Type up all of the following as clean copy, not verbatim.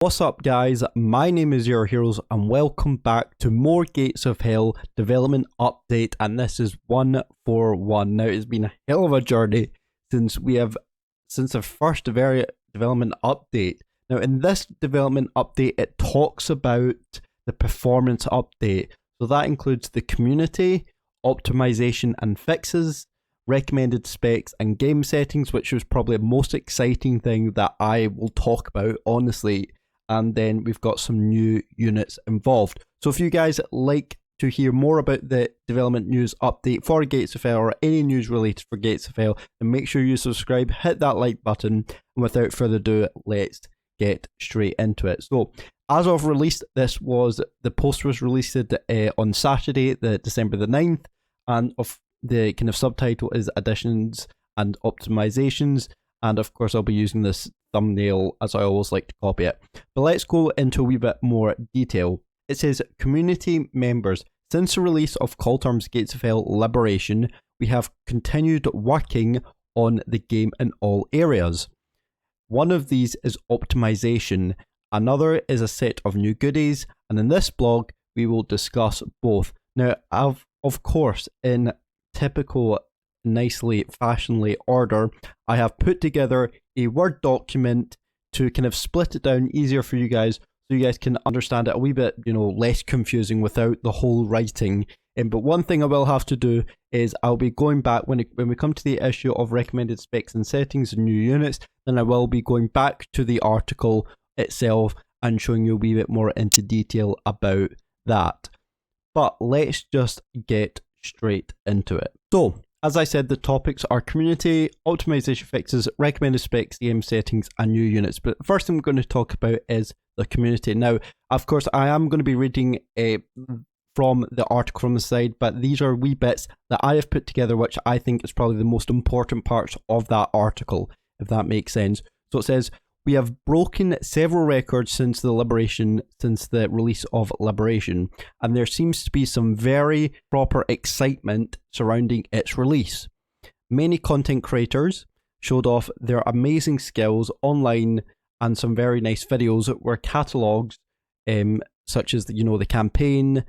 What's up guys, my name is Your Heroes and welcome back to more Gates of Hell development update, and this is 141. Now it's been a hell of a journey since the first development update. Now in this development update it talks about the performance update, so that includes the community, optimization and fixes, recommended specs and game settings, which was probably the most exciting thing that I will talk about honestly. And then we've got some new units involved. So if you guys like to hear more about the development news update for Gates of Hell or any news related for Gates of Hell, then make sure you subscribe, hit that like button, and without further ado, let's get straight into it. So as of release, the post was released on Saturday, December the 9th, and of the kind of subtitle is additions and optimizations. And of course, I'll be using this thumbnail as I always like to copy it. But let's go into a wee bit more detail. It says, community members, since the release of Call Terms Gates of Hell Liberation, we have continued working on the game in all areas. One of these is optimization, another is a set of new goodies, and in this blog, we will discuss both. Now, of course, in typical nicely fashionably order, I have put together a Word document to kind of split it down easier for you guys, so you guys can understand it a wee bit, less confusing without the whole writing. But one thing I will have to do is I'll be going back when we come to the issue of recommended specs and settings and new units, then I will be going back to the article itself and showing you a wee bit more into detail about that. But let's just get straight into it. So as I said, the topics are community, optimization fixes, recommended specs, game settings, and new units. But the first thing we're going to talk about is the community. Now, of course, I am going to be reading from the article from the side, but these are wee bits that I have put together, which I think is probably the most important parts of that article, if that makes sense. So it says, we have broken several records since the release of Liberation, and there seems to be some very proper excitement surrounding its release. Many content creators showed off their amazing skills online, and some very nice videos were catalogued, such as the campaign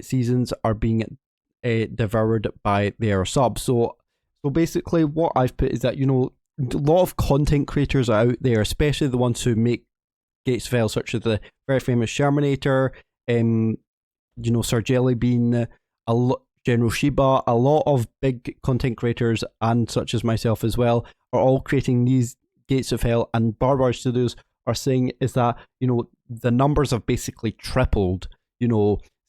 seasons are being devoured by their subs. So basically, what I've put is that a lot of content creators are out there, especially the ones who make Gates of Hell, such as the very famous Shermanator, Sir Jellybean, General Sheba. A lot of big content creators, and such as myself as well, are all creating these Gates of Hell, and Barbar Studios are saying is that the numbers have basically tripled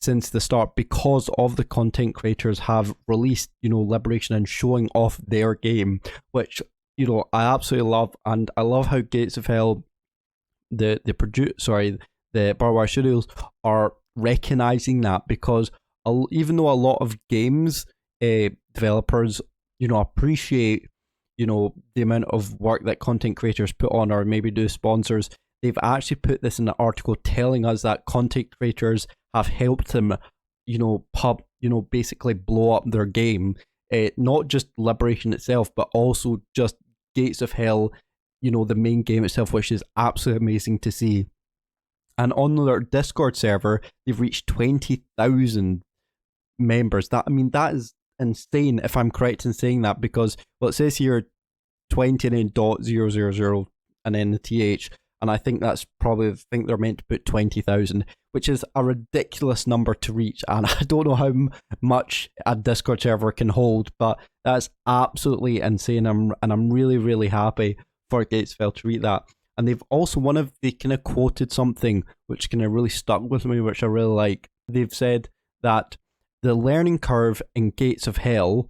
since the start, because of the content creators have released Liberation and showing off their game, which I absolutely love. And I love how Gates of Hell, the Barbar Studios are recognizing that, because even though a lot of games developers appreciate the amount of work that content creators put on, or maybe do sponsors, they've actually put this in the article telling us that content creators have helped them basically blow up their game, not just Liberation itself, but also just Gates of Hell, the main game itself, which is absolutely amazing to see. And on their Discord server, they've reached 20,000 members. That is insane, if I'm correct in saying that, because it says here 20 and then .000 and then the TH, and I think that's probably they're meant to put 20,000, which is a ridiculous number to reach, and I don't know how much a Discord server can hold, but that's absolutely insane, and I'm really, really happy for Gates of Hell to read that. And they've also, they kind of quoted something which kind of really stuck with me, which I really like. They've said that the learning curve in Gates of Hell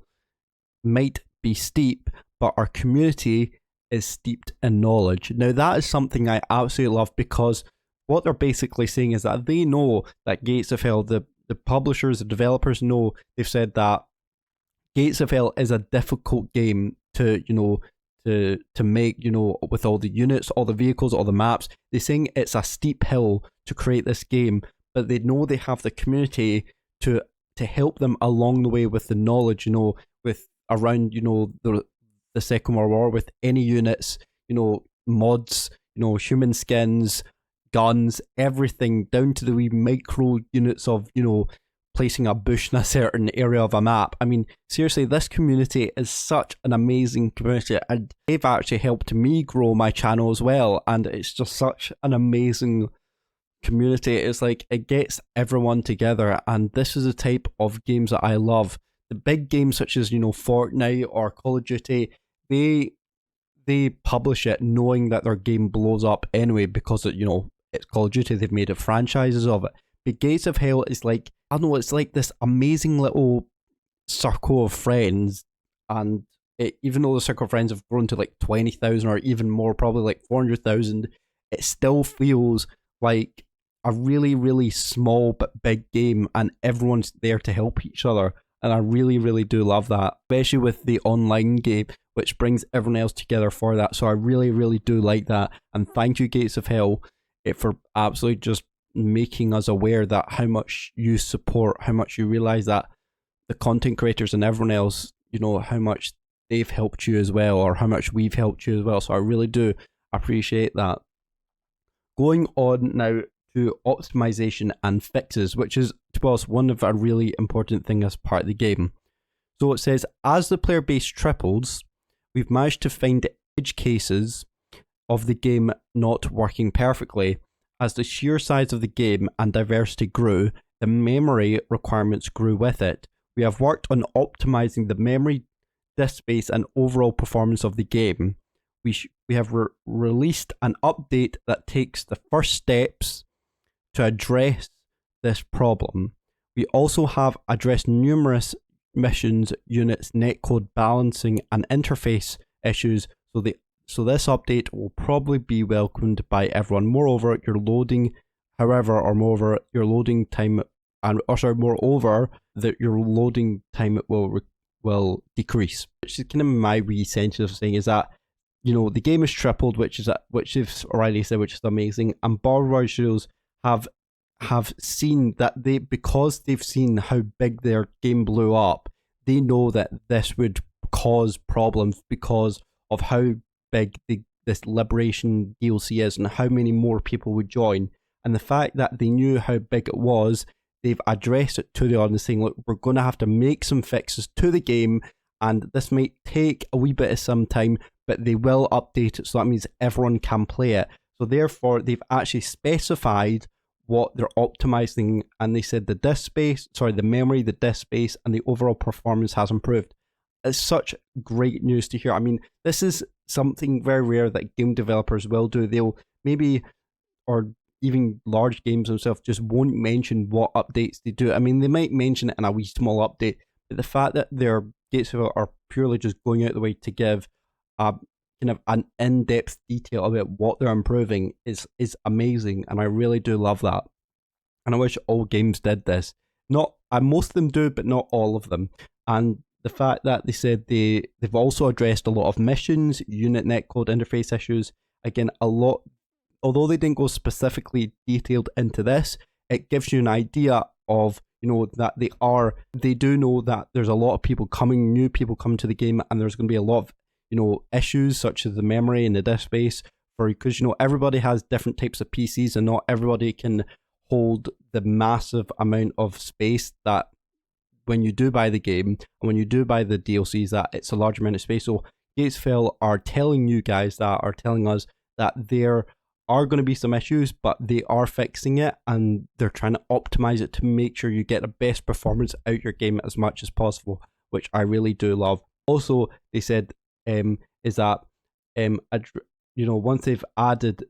might be steep, but our community is steeped in knowledge. Now that is something I absolutely love, because what they're basically saying is that they know that Gates of Hell, the publishers, the developers know, they've said that Gates of Hell is a difficult game to make, with all the units, all the vehicles, all the maps. They're saying it's a steep hill to create this game, but they know they have the community to help them along the way with the knowledge, with around, the Second World War, with any units, mods, human skins, guns, everything down to the wee micro units of, you know, placing a bush in a certain area of a map. I mean, seriously, this community is such an amazing community, and they've actually helped me grow my channel as well, and it's just such an amazing community. It's like, it gets everyone together, and this is the type of games that I love. The big games such as, you know, Fortnite or Call of Duty, they publish it knowing that their game blows up anyway because, you know, it's Call of Duty, they've made it franchises of it. But Gates of Hell is like, I don't know, it's like this amazing little circle of friends, and even though the circle of friends have grown to like 20,000 or even more, probably like 400,000, it still feels like a really, really small but big game, and everyone's there to help each other. And I really, really do love that, especially with the online game, which brings everyone else together for that. So I really, really do like that. And thank you, Gates of Hell, for absolutely just making us aware that how much you support, how much you realize that the content creators and everyone else, you know, how much they've helped you as well, or how much we've helped you as well. So I really do appreciate that. Going on now to optimization and fixes, which is, to us, one of a really important thing as part of the game. So it says, as the player base triples, we've managed to find edge cases of the game not working perfectly. As the sheer size of the game and diversity grew, the memory requirements grew with it. We have worked on optimizing the memory, disk space, and overall performance of the game. We have released an update that takes the first steps to address this problem. We also have addressed numerous missions, units, netcode balancing, and interface issues, so this update will probably be welcomed by everyone. Moreover, your loading time will decrease. Which is kind of my wee sense of saying is that, you know, the game is tripled, which they've already said, which is amazing. And Borrowed Studios have seen that because they've seen how big their game blew up, they know that this would cause problems because of how big this Liberation DLC is and how many more people would join. And the fact that they knew how big it was, they've addressed it to the audience, saying, look, we're going to have to make some fixes to the game, and this might take a wee bit of some time, but they will update it, so that means everyone can play it. So therefore, they've actually specified what they're optimizing, and they said the memory, the disk space, and the overall performance has improved. It's such great news to hear. I mean, this is something very rare that game developers will do. They'll maybe, or even large games themselves, just won't mention what updates they do. I mean, they might mention it in a wee small update, but the fact that their gates are purely just going out the way to give kind of an in-depth detail about what they're improving is amazing, and I really do love that. And I wish all games did this. Most of them do, but not all of them. And the fact that they said they've also addressed a lot of missions, unit netcode interface issues. Again, although they didn't go specifically detailed into this, it gives you an idea of, you know, that they do know that there's a lot of new people coming to the game, and there's going to be a lot of, you know, issues such as the memory and the disk space, because, you know, everybody has different types of PCs, and not everybody can hold the massive amount of space that when you do buy the game and when you do buy the DLCs, that it's a large amount of space. So Gatesville are telling us that there are going to be some issues, but they are fixing it, and they're trying to optimize it to make sure you get the best performance out your game as much as possible, which I really do love. Also, they said is that you know, once they've added,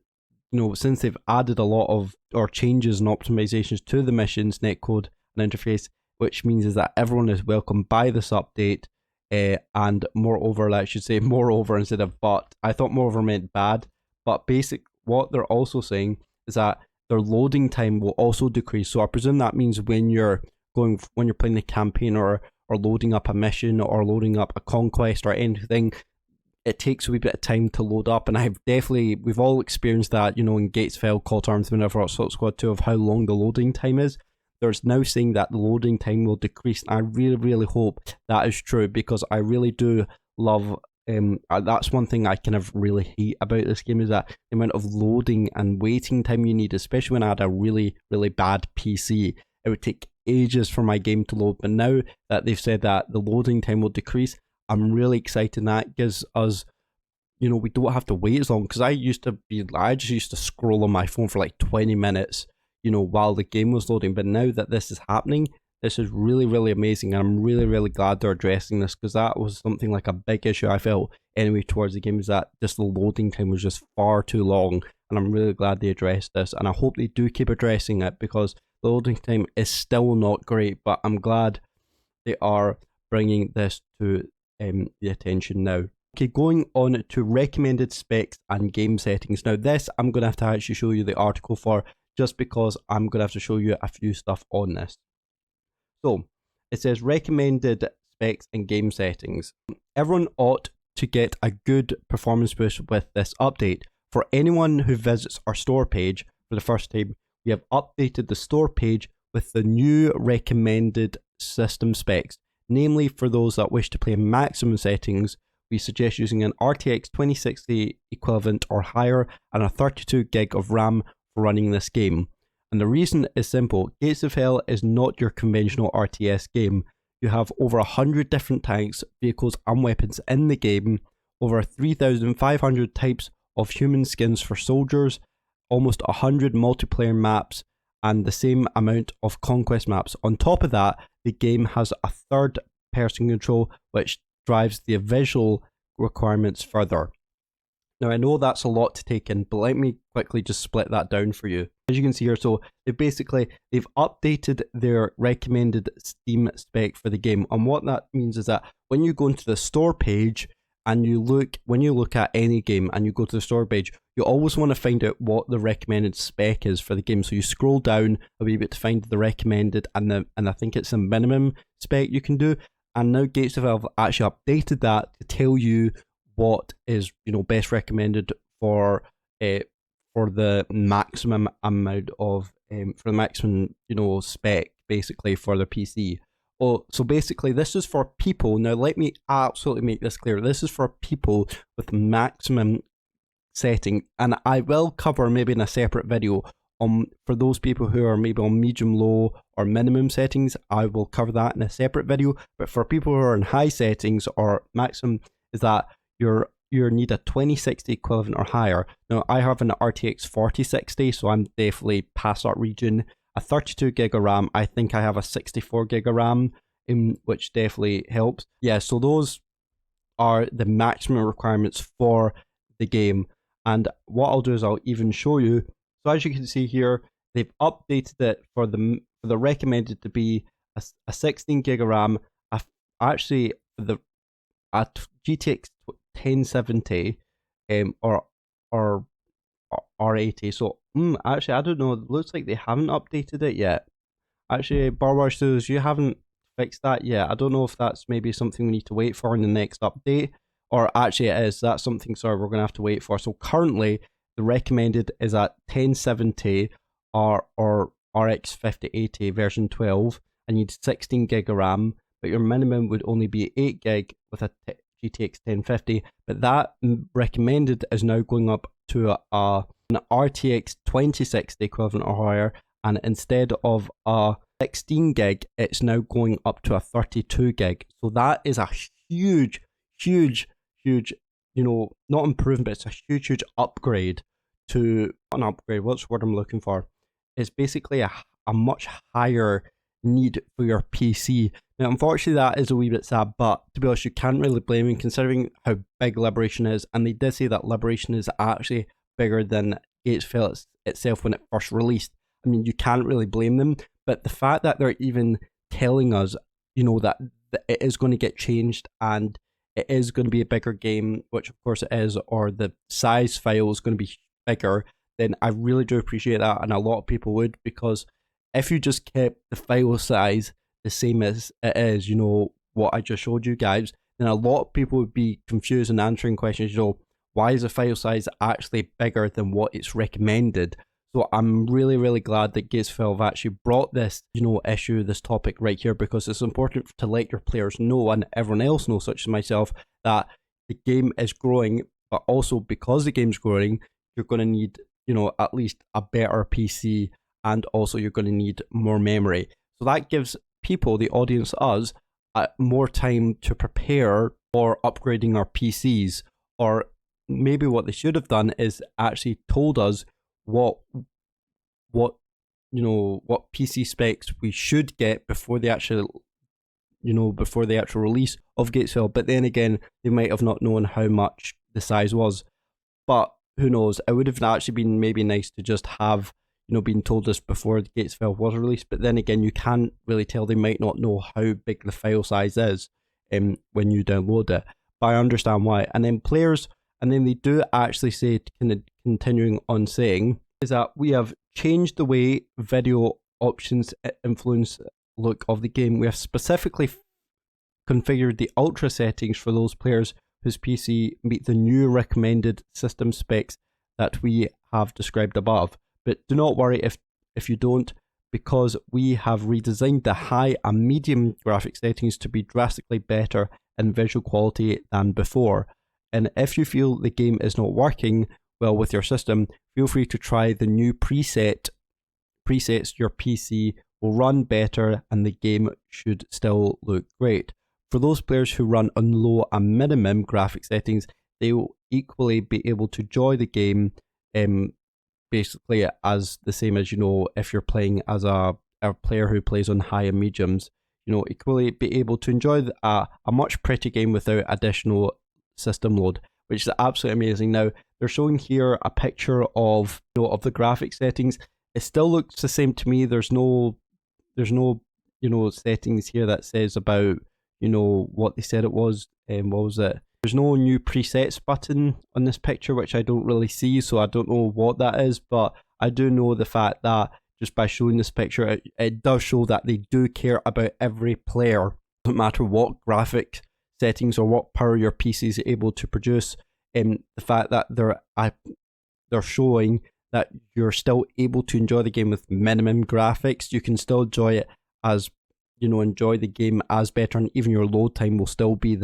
you know, since they've added a lot of changes and optimizations to the missions, netcode, and interface, which means is that everyone is welcome by this update. And moreover, I should say moreover instead of but. I thought moreover meant bad, but what they're also saying is that their loading time will also decrease. So I presume that means when you're playing the campaign or loading up a mission or loading up a conquest or anything, it takes a wee bit of time to load up. And we've all experienced that, you know, in Gatesville, Call to Arms, whenever Assault Squad 2, of how long the loading time is. There's now saying that the loading time will decrease, and I really, really hope that is true, because I really do love That's one thing I kind of really hate about this game, is that the amount of loading and waiting time you need, especially when I had a really, really bad PC. It would take ages for my game to load, but now that they've said that the loading time will decrease, I'm really excited. And that gives us, you know, we don't have to wait as long, because I just used to scroll on my phone for like 20 minutes, you know, while the game was loading. But now that this is happening, this is really, really amazing, and I'm really, really glad they're addressing this, because that was something like a big issue I felt anyway towards the game, is that just the loading time was just far too long, and I'm really glad they addressed this, and I hope they do keep addressing it, because the loading time is still not great, but I'm glad they are bringing this to the attention now. Okay, going on to recommended specs and game settings. Now this, I'm going to have to actually show you the article for, just because I'm going to have to show you a few stuff on this. So, it says recommended specs and game settings. Everyone ought to get a good performance boost with this update. For anyone who visits our store page for the first time, we have updated the store page with the new recommended system specs. Namely, for those that wish to play maximum settings, we suggest using an RTX 2060 equivalent or higher and a 32 gig of RAM for running this game. And the reason is simple. Gates of Hell is not your conventional RTS game. You have over 100 different tanks, vehicles and weapons in the game, over 3,500 types of human skins for soldiers, almost 100 multiplayer maps, and the same amount of conquest maps. On top of that, the game has a third person control, which drives the visual requirements further. Now, I know that's a lot to take in, but let me quickly just split that down for you. As you can see here, so they've updated their recommended Steam spec for the game. And what that means is that when you go into the store page and when you look at any game and you go to the store page, you always want to find out what the recommended spec is for the game. So you scroll down a wee bit to find the recommended and I think it's a minimum spec you can do. And now Gates of Hell have actually updated that to tell you what is, you know, best recommended for the maximum amount of for the maximum, you know, spec basically for the PC. Oh, so basically this is for people. Now let me absolutely make this clear. This is for people with maximum setting, and I will cover maybe in a separate video for those people who are maybe on medium, low or minimum settings. I will cover that in a separate video. But for people who are in high settings or maximum, is that you need a 2060 equivalent or higher. Now I have an RTX 4060, so I'm definitely past that region. A 32 gig of RAM. I think I have a 64 gig of RAM, which definitely helps. Yeah, so those are the maximum requirements for the game. And what I'll do is I'll even show you. So as you can see here, they've updated it for the recommended to be a 16 gig of RAM. Actually, a GTX 1070 or R80. So actually, I don't know. It looks like they haven't updated it yet. Actually, Barwash Studios, you haven't fixed that yet. I don't know if that's maybe something we need to wait for in the next update, or actually it is. That's something, sorry, we're going to have to wait for. So currently, the recommended is at 1070 or RX 5080 version 12, and you need 16 gig of RAM, but your minimum would only be 8 gig with a GTX 1050. But that recommended is now going up to an RTX 2060 equivalent or higher, and instead of a 16 gig, it's now going up to a 32 gig. So that is a huge, you know, not improvement, but it's a huge upgrade to, not an upgrade, what's the word I'm looking for? It's basically a much higher need for your PC. Now, unfortunately, that is a wee bit sad, but to be honest, you can't really blame them considering how big Liberation is. And they did say that Liberation is actually bigger than Gates of Hell itself when it first released. I mean, you can't really blame them, but the fact that they're even telling us, you know, that it is going to get changed and it is going to be a bigger game, which of course it is, or the size file is going to be bigger, then I really do appreciate that, and a lot of people would, because if you just kept the file size the same as it is, you know, what I just showed you guys, then a lot of people would be confused and answering questions, you know, why is the file size actually bigger than what it's recommended? So I'm really glad that Gates of Hell have actually brought this, you know, issue, this topic right here, because it's important to let your players know and everyone else know, such as myself, that the game is growing, but also because the game's growing, you're going to need, at least a better PC, and also you're going to need more memory. So that gives people, the audience, us, more time to prepare for upgrading our PCs. Or maybe what they should have done is actually told us what PC specs we should get before the actual release of Gatesville. But then again, they might have not known how much the size was. But who knows? It would have actually been maybe nice to just have, been told this before the Gatesville was released. But then again, you can't really tell. They might not know how big the file size is when you download it. But I understand why. And then they do actually say, continuing on saying, is that we have changed the way video options influence look of the game. We have specifically configured the ultra settings for those players whose PC meet the new recommended system specs that we have described above. But do not worry if you don't, because we have redesigned the high and medium graphic settings to be drastically better in visual quality than before. And if you feel the game is not working well with your system, feel free to try the new presets. Your PC will run better and the game should still look great. For those players who run on low and minimum graphic settings, they will equally be able to enjoy the game, basically as the same as, if you're playing as a player who plays on high and mediums, equally be able to enjoy a much pretty game without additional system load, which is absolutely amazing. Now, they're showing here a picture of the graphic settings. It still looks the same to me. There's no settings here that says about what they said it was. What was it? There's no new presets button on this picture, which I don't really see, so I don't know what that is. But I do know the fact that just by showing this picture, it does show that they do care about every player. It doesn't matter what graphic settings or what power your PC is able to produce. The fact that they're showing that you're still able to enjoy the game with minimum graphics. You can still enjoy it as, enjoy the game as better, and even your load time will still be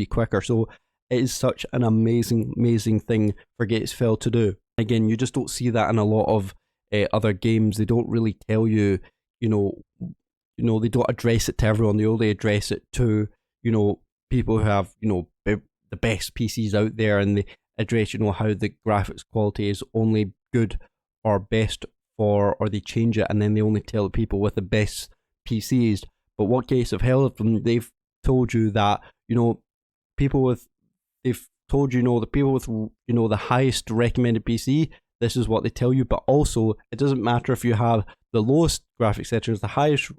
quicker. So it is such an amazing thing for Gatesville to do. Again, you just don't see that in a lot of other games. They don't really tell you, they don't address it to everyone. They only address it to, people who have, the best PCs out there, and they address, how the graphics quality is only good or best for, or they change it, and then they only tell people with the best PCs. But what Gates of Hell have done, they've told you that, the people with the highest recommended PC, this is what they tell you. But also, it doesn't matter if you have the lowest graphic settings, the highest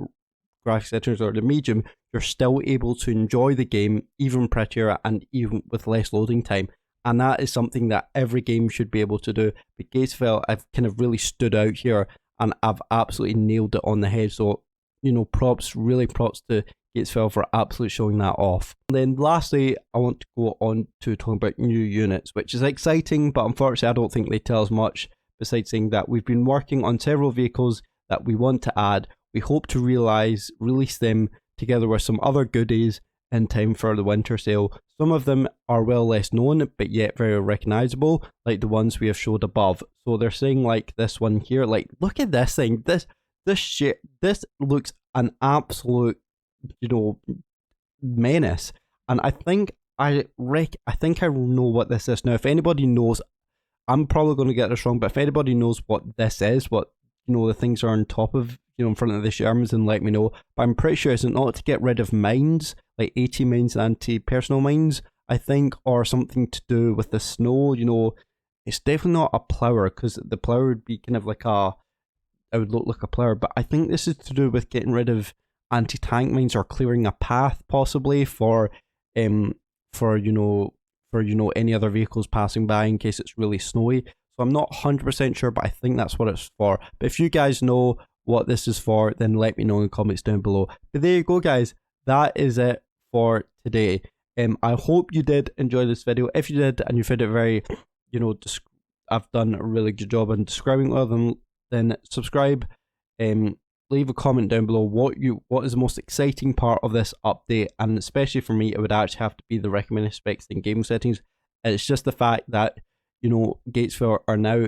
graphic settings, or the medium, you're still able to enjoy the game even prettier and even with less loading time. And that is something that every game should be able to do. But Gatesville, I've kind of really stood out here, and I've absolutely nailed it on the head. So, props to Gatesville for absolutely showing that off. And then lastly, I want to go on to talking about new units, which is exciting, but unfortunately I don't think they tell us much, besides saying that we've been working on several vehicles that we want to add. We hope to release them together with some other goodies in time for the winter sale. Some of them are well less known, but yet very recognizable, like the ones we have showed above. So they're saying like this one here, like, look at this thing. This looks an absolute, menace. And I think I know what this is. Now, if anybody knows, I'm probably going to get this wrong, but if anybody knows what this is, what, the things are on top of, in front of the Shermans, and let me know. But I'm pretty sure it's not to get rid of mines, like AT mines, anti-personal mines, I think, or something to do with the snow. It's definitely not a plower, because the plower would be kind of like it would look like a plower. But I think this is to do with getting rid of anti-tank mines, or clearing a path possibly for any other vehicles passing by in case it's really snowy. So I'm not 100% sure, but I think that's what it's for. But if you guys know what this is for, then let me know in the comments down below. But there you go, guys. That is it for today. I hope you did enjoy this video. If you did, and you found it very, I've done a really good job in describing all of them, then subscribe. leave a comment down below what is the most exciting part of this update, and especially for me, it would actually have to be the recommended specs and game settings. It's just the fact that, you know, Gatesville are now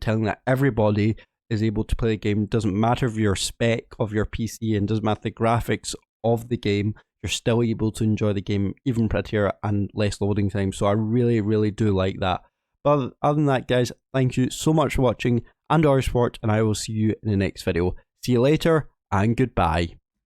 telling that everybody is able to play the game. Doesn't matter if your spec of your PC and doesn't matter the graphics of the game, you're still able to enjoy the game, even prettier and less loading time. So I really do like that. But other than that, guys, thank you so much for watching and our support, and I will see you in the next video. See you later, and goodbye.